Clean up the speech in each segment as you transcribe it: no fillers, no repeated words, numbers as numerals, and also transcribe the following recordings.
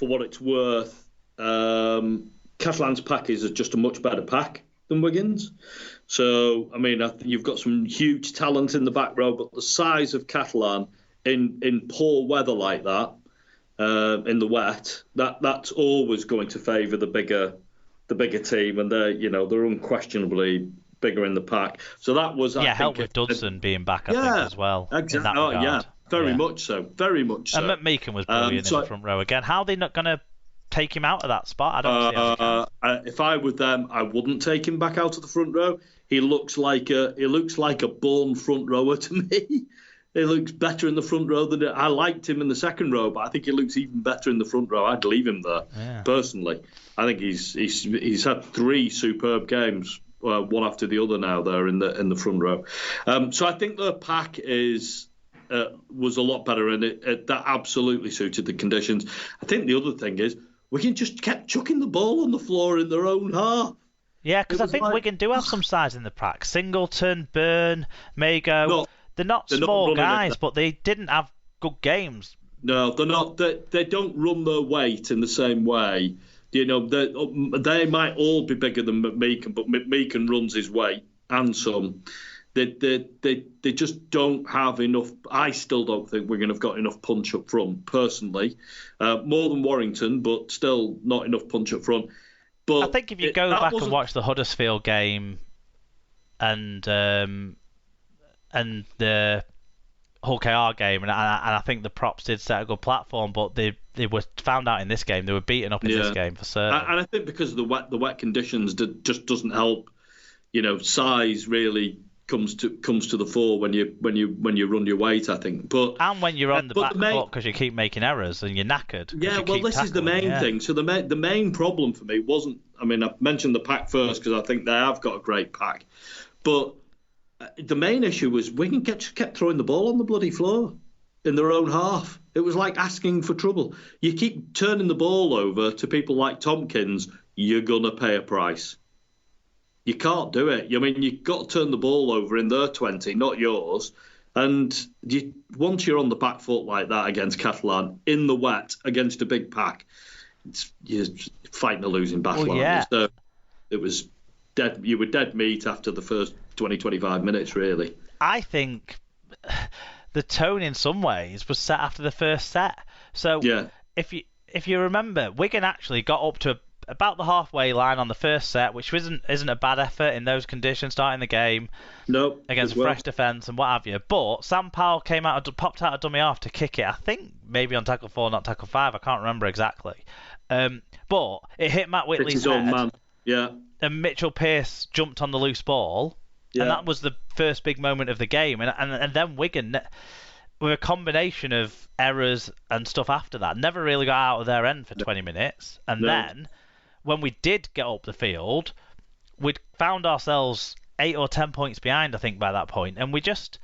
for what it's worth, Catalan's pack is just a much better pack than Wigan's. So, I mean, I think you've got some huge talent in the back row, but the size of Catalan in poor weather like that, in the wet, that's always going to favour the bigger team, and they're unquestionably bigger in the pack. So that was help with Dudson being back, I think, as well. Exactly. Very much so. Very much so. And McMeekan was brilliant in the front row again. How are they not going to take him out of that spot? I don't see how they can. If I were them, I wouldn't take him back out of the front row. He looks like a born front rower to me. He looks better in the front row than I liked him in the second row, but I think he looks even better in the front row. I'd leave him there personally. I think he's had 3 superb games, one after the other now there in the front row. So I think the pack was a lot better, and that absolutely suited the conditions. I think the other thing is Wigan just kept chucking the ball on the floor in their own half. Yeah, because I think Wigan do have some size in the pack. Singleton, Byrne, Mago. They're not small guys, but they didn't have good games. No, they're not. They don't run their weight in the same way. They might all be bigger than McMeekan, but McMeekan runs his weight and some. They just don't have enough. I still don't think Wigan have got enough punch up front, personally. More than Warrington, but still not enough punch up front. But I think if you go back and watch the Huddersfield game and the Hull KR game, and I think the props did set a good platform, but they were found out in this game. They were beaten up in this game for certain. And I think because of the wet conditions, just doesn't help. Size really comes to the fore when you run your weight, I think. And when you're on the back foot because you keep making errors and you're knackered. Yeah, well, this is the main thing. So the main problem for me wasn't. I mean, I mentioned the pack first because I think they have got a great pack, but the main issue was Wigan kept throwing the ball on the bloody floor in their own half. It was like asking for trouble. You keep turning the ball over to people like Tompkins, you're gonna pay a price. You can't do it. I mean, you've got to turn the ball over in their 20, not yours. And once you're on the back foot like that against Catalan, in the wet, against a big pack, you're fighting a losing battle. Well, yeah. So it was dead. You were dead meat after the first 20, 25 minutes, really. I think the tone in some ways was set after the first set. So if you remember, Wigan actually got up to about the halfway line on the first set, which isn't a bad effort in those conditions, starting the game against a fresh defence and what have you. But Sam Powell popped out a dummy half to kick it. I think maybe on tackle 4, not tackle 5. I can't remember exactly. But it hit Matt Whitley's head. Man. Yeah. And Mitchell Pearce jumped on the loose ball, and that was the first big moment of the game. And then Wigan, with a combination of errors and stuff after that, never really got out of their end for 20 minutes. And then when we did get up the field, we'd found ourselves 8 or 10 points behind, I think, by that point, and we just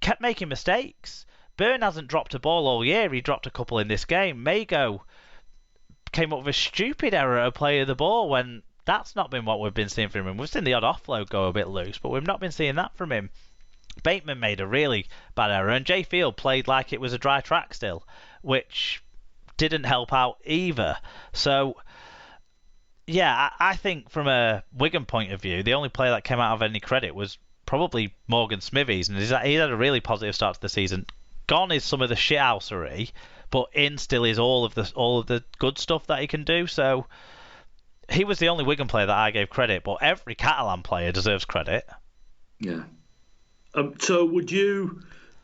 kept making mistakes. Byrne hasn't dropped a ball all year. He dropped a couple in this game. Mago came up with a stupid error at a play of the ball when that's not been what we've been seeing from him. We've seen the odd offload go a bit loose, but we've not been seeing that from him. Bateman made a really bad error, and Jay Field played like it was a dry track still, which didn't help out either. So yeah, I think from a Wigan point of view, the only player that came out of any credit was probably Morgan Smithies, and he had a really positive start to the season. Gone is some of the shithousery, but in still is all of the good stuff that he can do. So he was the only Wigan player that I gave credit, but every Catalan player deserves credit. Yeah. So would your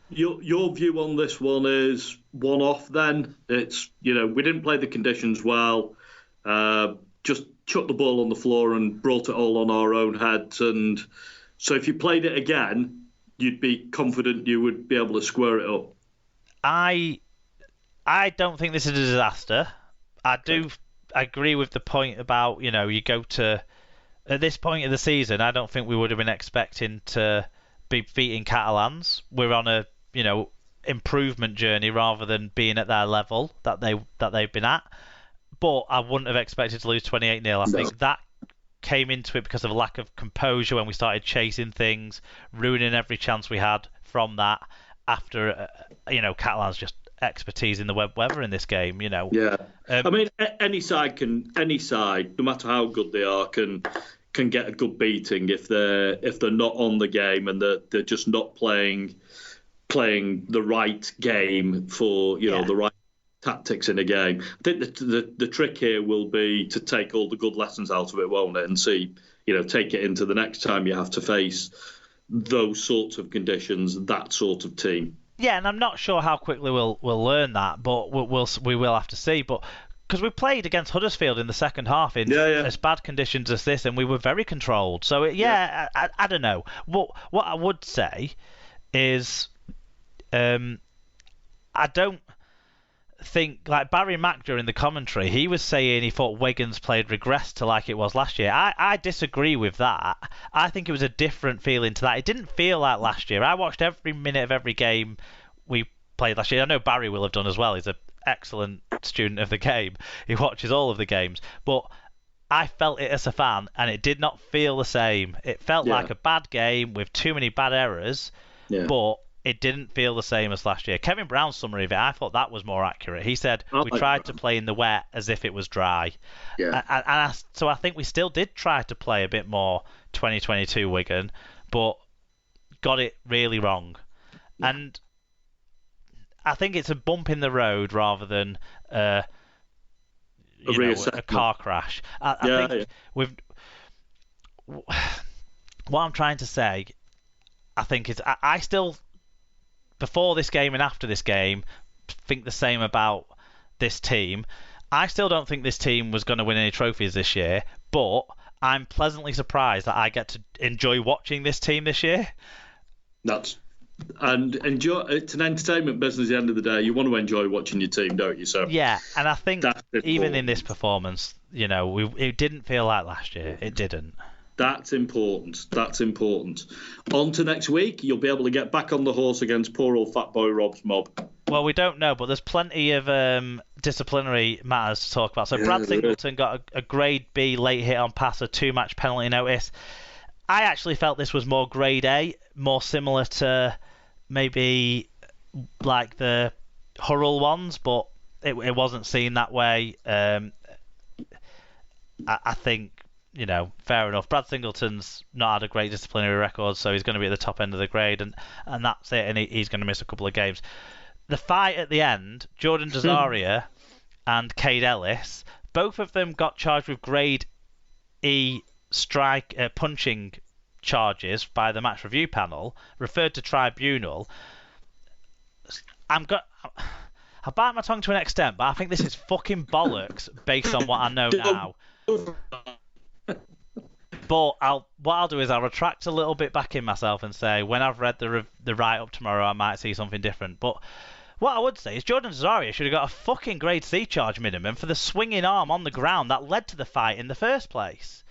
view on this one is one off then? It's, we didn't play the conditions well. Just chucked the ball on the floor and brought it all on our own heads. And so if you played it again, you'd be confident you would be able to square it up. I don't think this is a disaster. I do agree with the point about, you go to, at this point of the season, I don't think we would have been expecting to be beating Catalans. We're on a, improvement journey rather than being at their level that they've been at. But I wouldn't have expected to lose 28-0. I think that came into it because of a lack of composure when we started chasing things, ruining every chance we had from that after, Catalans just expertise in the web weather in this game. Yeah, I mean, any side, no matter how good they are, can get a good beating if they're not on the game and they're just not playing the right game for the right tactics in a game. I think the trick here will be to take all the good lessons out of it, won't it, and see, take it into the next time you have to face those sorts of conditions, that sort of team. Yeah, and I'm not sure how quickly we'll learn that, but we will have to see. But because we played against Huddersfield in the second half in as bad conditions as this, and we were very controlled. So I don't know. What I would say is, I don't think, like Barry Mack during the commentary, he was saying he thought Wigan's played regressed to like it was last year. I disagree with that. I think it was a different feeling to that. It didn't feel like last year. I watched every minute of every game we played last year. I know Barry will have done as well. He's an excellent student of the game. He watches all of the games. But I felt it as a fan, and it did not feel the same. It felt like a bad game with too many bad errors, but it didn't feel the same as last year. Kevin Brown's summary of it, I thought that was more accurate. He said, we tried to play in the wet as if it was dry. Yeah. So I think we still did try to play a bit more 2022 Wigan, but got it really wrong. Yeah. And I think it's a bump in the road rather than a car crash. I think with what I'm trying to say, I think is I still, before this game and after this game, think the same about this team. I still don't think this team was going to win any trophies this year, but I'm pleasantly surprised that I get to enjoy watching this team this year. And enjoy. It's an entertainment business at the end of the day. You want to enjoy watching your team, don't you? So yeah, and I think even in this performance, it didn't feel like last year. It didn't. That's important. On to next week. You'll be able to get back on the horse against poor old fat boy Rob's mob. Well, we don't know, but there's plenty of disciplinary matters to talk about. So Brad Singleton got a grade B late hit on pass, a 2-match penalty notice. I actually felt this was more grade A, more similar to maybe like the Hurrell ones, but it wasn't seen that way. I think, fair enough. Brad Singleton's not had a great disciplinary record, so he's going to be at the top end of the grade, and that's it, and he's going to miss a couple of games. The fight at the end, Jordan Desaria and Cade Ellis, both of them got charged with grade E punching charges by the match review panel, referred to tribunal. I'll bite my tongue to an extent, but I think this is fucking bollocks based on what I know now. But what I'll do is I'll retract a little bit back in myself and say when I've read the write-up tomorrow, I might see something different. But what I would say is Jordan Desaria should have got a fucking grade C charge minimum for the swinging arm on the ground that led to the fight in the first place.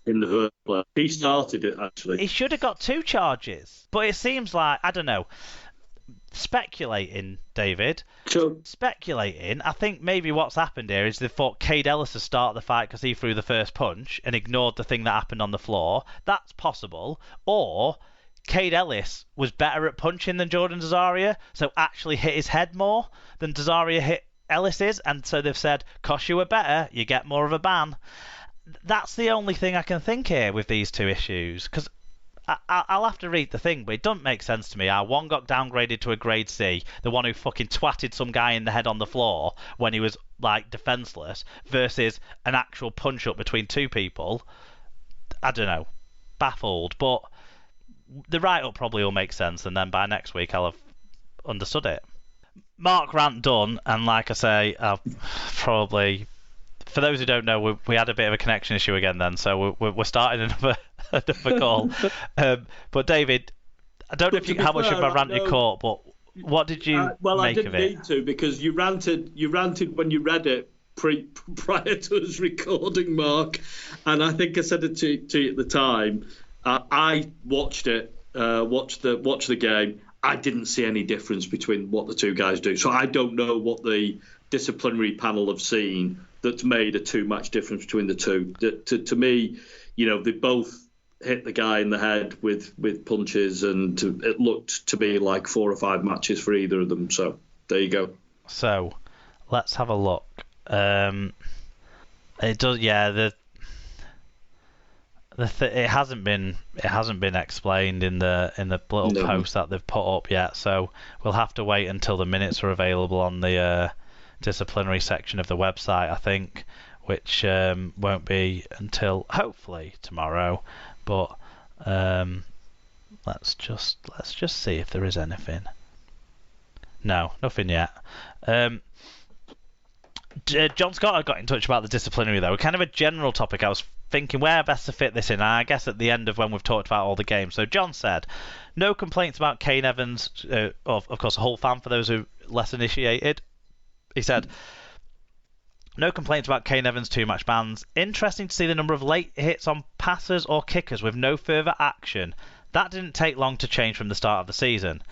He started it, actually. He should have got 2 charges. But it seems like, I don't know, speculating, David. Sure. Speculating, I think maybe what's happened here is they thought Cade Ellis to start the fight because he threw the first punch and ignored the thing that happened on the floor. That's possible. Or Cade Ellis was better at punching than Jordan Desaria, so actually hit his head more than Desaria hit Ellis's, and so they've said, "'Cause you were better, you get more of a ban." That's the only thing I can think here with these two issues, because I'll have to read the thing, but it doesn't make sense to me how one got downgraded to a grade C, the one who fucking twatted some guy in the head on the floor when he was, like, defenceless, versus an actual punch-up between 2 people. I don't know. Baffled. But the write-up probably will make sense, and then by next week I'll have understood it. Mark Rant done, and like I say, I've probably... For those who don't know, we had a bit of a connection issue again then, so we're starting another call. But David, I don't know how much of my rant you caught, but what did you make of it? Well, I didn't need to, because you ranted when you read it prior to us recording, Mark, and I think I said it to you at the time. I watched it, watched the game. I didn't see any difference between what the two guys do, so I don't know what the disciplinary panel have seen that's made a 2-match difference between the two. To me, they both hit the guy in the head with punches, and it looked to be like 4 or 5 matches for either of them. So There you go. So, let's have a look. It does, yeah. It hasn't been explained in the little post that they've put up yet. So we'll have to wait until the minutes are available on the disciplinary section of the website, I think, which won't be until hopefully tomorrow. But let's just see if there is anything. No, nothing yet. John Scott got in touch about the disciplinary, though. Kind of a general topic. I was thinking where best to fit this in, and I guess at the end of when we've talked about all the games. So John said, no complaints about Kane Evans, of course a Hull fan for those who are less initiated. He said, no complaints about Kane Evans' two-match bans. Interesting to see the number of late hits on passers or kickers with no further action. That didn't take long to change from the start of the season.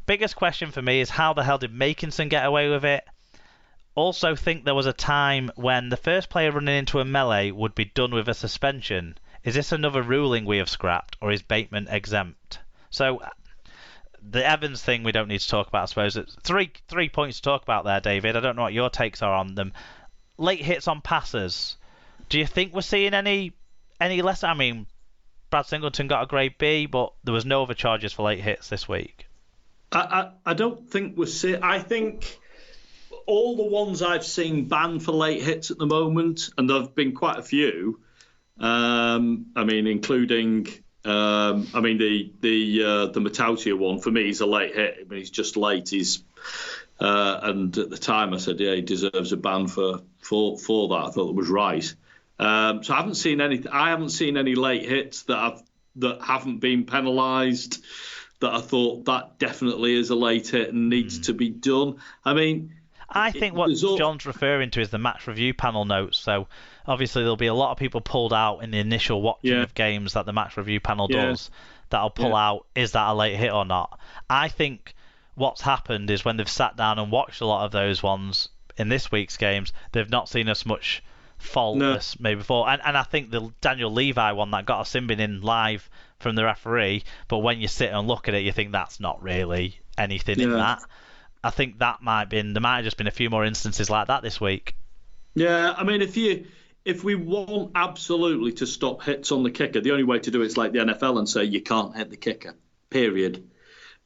Biggest question for me is how the hell did Makinson get away with it? Also think there was a time when the first player running into a melee would be done with a suspension. Is this another ruling we have scrapped, or is Bateman exempt? So the Evans thing we don't need to talk about, I suppose. It's three points to talk about there, David. I don't know what your takes are on them. Late hits on passers. Do you think we're seeing any less? I mean, Brad Singleton got a grade B, but there was no other charges for late hits this week. I don't think we're seeing... I think all the ones I've seen banned for late hits at the moment, and there have been quite a few, I mean, including... the Matautia one, for me, he's a late hit. I mean, he's just late. And at the time I said, yeah, he deserves a ban for that. I thought it was right. So I haven't seen any late hits that haven't been penalised, that I thought that definitely is a late hit and needs to be done. I mean... I think what John's referring to is the match review panel notes. So obviously there'll be a lot of people pulled out in the initial watching of games that the match review panel does. That'll pull out, is that a late hit or not? I think what's happened is when they've sat down and watched a lot of those ones in this week's games, they've not seen as much fault as maybe before. And I think the Daniel Levi one that got a sin bin in live from the referee, but when you sit and look at it, you think that's not really anything in that. I think there might have just been a few more instances like that this week. Yeah, I mean, if we want absolutely to stop hits on the kicker, the only way to do it is like the NFL and say you can't hit the kicker, period.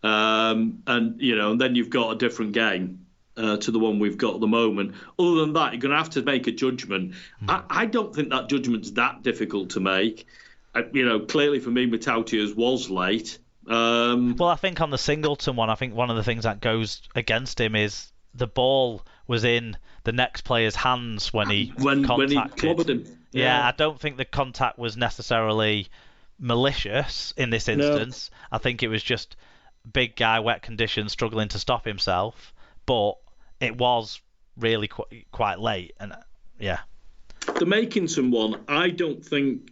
And then you've got a different game to the one we've got at the moment. Other than that, you're going to have to make a judgment. I don't think that judgment's that difficult to make. Clearly for me, Matautia's was late. Well, I think on the Singleton one, I think one of the things that goes against him is the ball was in the next player's hands when he clobbered him. Yeah, I don't think the contact was necessarily malicious in this instance. No. I think it was just big guy, wet conditions, struggling to stop himself. But it was really quite late, and yeah. The Makinson one, I don't think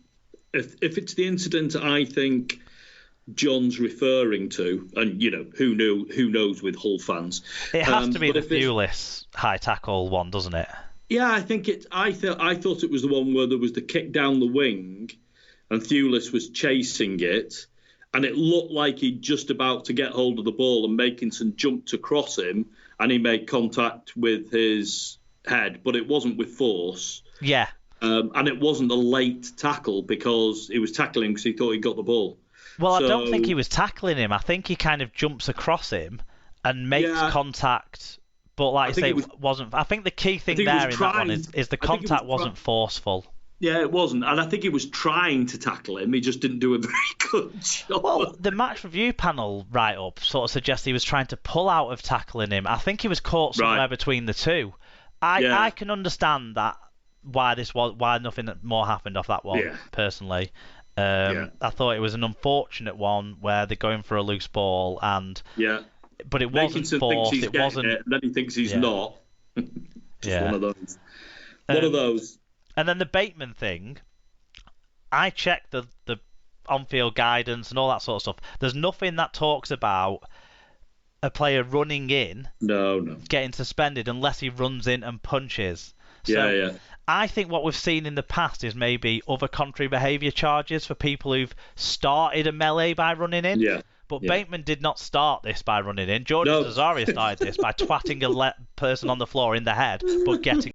if it's the incident, I think John's referring to, and who knows with Hull fans. It has to be the Thewlis high tackle one, doesn't it? Yeah, I think it. I thought it was the one where there was the kick down the wing, and Thewlis was chasing it, and it looked like he'd just about to get hold of the ball, and Makinson jumped across him, and he made contact with his head, but it wasn't with force. Yeah. And it wasn't a late tackle because he was tackling because he thought he got the ball. Well, I don't think he was tackling him. I think he kind of jumps across him and makes contact, but like I say, wasn't. I think the key thing there in that one is the contact wasn't forceful. Yeah, it wasn't, and I think he was trying to tackle him. He just didn't do a very good job. Well, the match review panel write-up sort of suggests he was trying to pull out of tackling him. I think he was caught somewhere between the two. I can understand that why nothing more happened off that one personally. I thought it was an unfortunate one where they're going for a loose ball but it wasn't forced. It wasn't. And then he thinks he's not. Just one of those. One of those. And then the Bateman thing, I checked the on-field guidance and all that sort of stuff. There's nothing that talks about a player running in, getting suspended unless he runs in and punches. So I think what we've seen in the past is maybe other contrary behaviour charges for people who've started a melee by running in. Yeah. But Bateman did not start this by running in. George Caesarea started this by twatting a person on the floor in the head, but getting